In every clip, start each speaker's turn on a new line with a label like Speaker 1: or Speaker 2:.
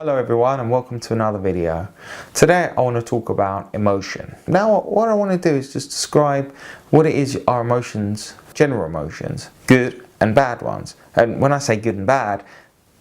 Speaker 1: Hello everyone and welcome to another video. Today I want to talk about emotion. Now what I want to do is just describe what it is our emotions, general emotions, good and bad ones. And when I say good and bad,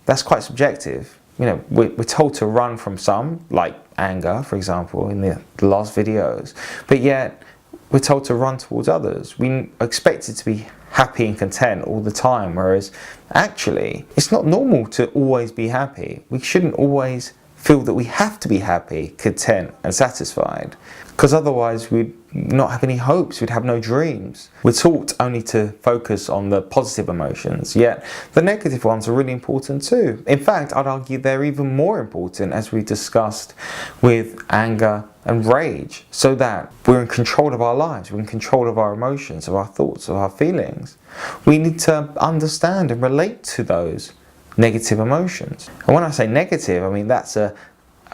Speaker 1: that's quite subjective. You know, we're told to run from some, like anger for example in the last videos, but yet we're told to run towards others. We are expected to be happy and content all the time, whereas actually it's not normal to always be happy. We shouldn't always feel that we have to be happy, content and satisfied, because otherwise we'd not have any hopes, we'd have no dreams. We're taught only to focus on the positive emotions, yet the negative ones are really important too. In fact, I'd argue they're even more important, as we discussed with anger and rage, so that we're in control of our lives, we're in control of our emotions, of our thoughts, of our feelings. We need to understand and relate to those negative emotions. And when I say negative, I mean that's a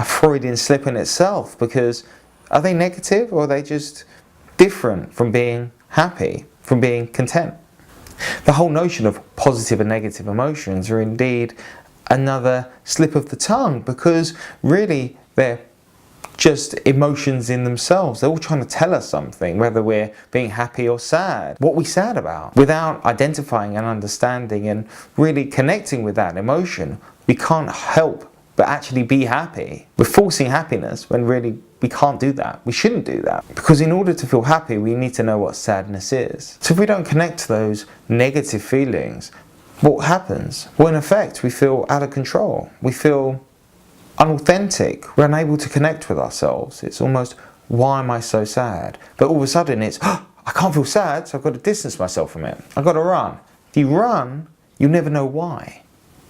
Speaker 1: Freudian slip in itself, because are they negative or are they just different from being happy, from being content? The whole notion of positive and negative emotions are indeed another slip of the tongue, because really they're just emotions in themselves. They're all trying to tell us something, whether we're being happy or sad. What we're sad about. Without identifying and understanding and really connecting with that emotion, we can't help but actually be happy. We're forcing happiness when really we can't do that. We shouldn't do that. Because in order to feel happy, we need to know what sadness is. So if we don't connect to those negative feelings, what happens? Well, in effect, we feel out of control. We feel unauthentic. We're unable to connect with ourselves. It's almost, why am I so sad? But all of a sudden it's, oh, I can't feel sad, so I've got to distance myself from it. I've got to run. If you run, you never know why.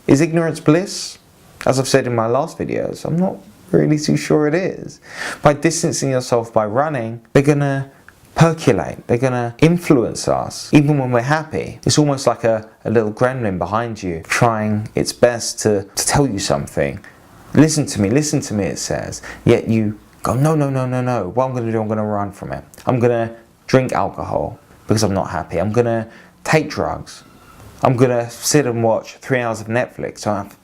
Speaker 1: Is ignorance bliss? As I've said in my last videos, I'm not really too sure it is. By distancing yourself by running, they're going to percolate, they're going to influence us, even when we're happy. It's almost like a little gremlin behind you, trying its best to tell you something. Listen to me, it says. Yet you go, no. What I'm going to do, I'm going to run from it. I'm going to drink alcohol because I'm not happy. I'm going to take drugs. I'm going to sit and watch 3 hours of Netflix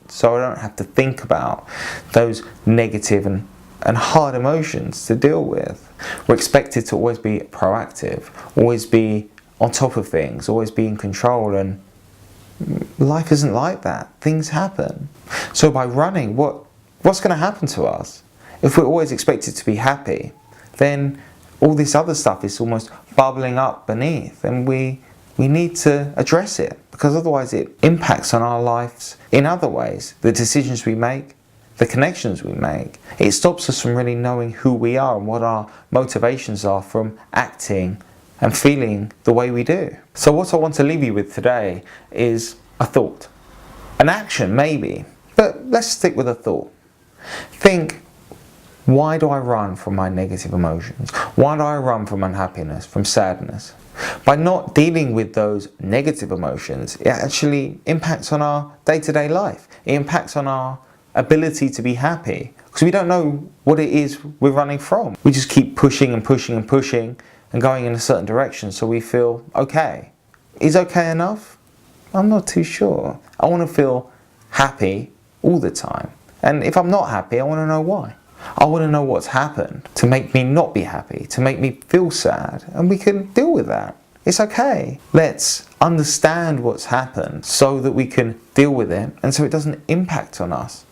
Speaker 1: so I don't have to think about those negative and hard emotions to deal with. We're expected to always be proactive, always be on top of things, always be in control, and life isn't like that. Things happen. So by running, what's going to happen to us? If we're always expected to be happy, then all this other stuff is almost bubbling up beneath, and we need to address it, because otherwise it impacts on our lives in other ways. The decisions we make, the connections we make. It stops us from really knowing who we are and what our motivations are from acting and feeling the way we do. So what I want to leave you with today is a thought. An action maybe, but let's stick with a thought. Think, why do I run from my negative emotions? Why do I run from unhappiness, from sadness? By not dealing with those negative emotions, it actually impacts on our day-to-day life. It impacts on our ability to be happy, because we don't know what it is we're running from. We just keep pushing and pushing and pushing and going in a certain direction, so we feel okay. Is okay enough? I'm not too sure. I want to feel happy all the time. And if I'm not happy, I want to know why. I want to know what's happened to make me not be happy, to make me feel sad, and we can deal with that. It's okay. Let's understand what's happened so that we can deal with it, and so it doesn't impact on us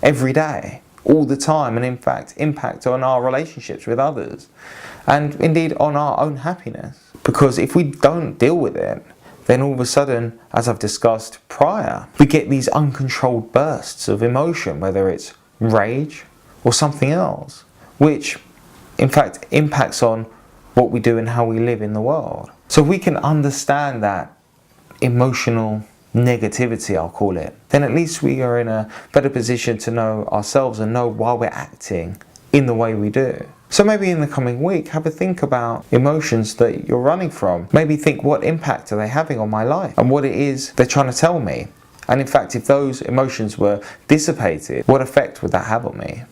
Speaker 1: every day, all the time, and in fact impact on our relationships with others, and indeed on our own happiness. Because if we don't deal with it, then all of a sudden, as I've discussed prior, we get these uncontrolled bursts of emotion, whether it's rage or something else, which in fact impacts on what we do and how we live in the world. So if we can understand that emotional negativity, I'll call it, then at least we are in a better position to know ourselves and know why we're acting in the way we do. So maybe in the coming week, have a think about emotions that you're running from. Maybe think, what impact are they having on my life and what it is they're trying to tell me. And in fact, if those emotions were dissipated, what effect would that have on me?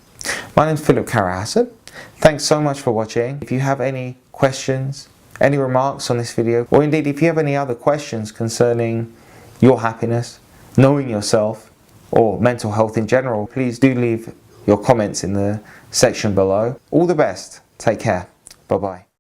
Speaker 1: My name's Philip Karahasan. Thanks so much for watching. If you have any questions, any remarks on this video, or indeed if you have any other questions concerning your happiness, knowing yourself, or mental health in general, please do leave your comments in the section below. All the best. Take care. Bye bye.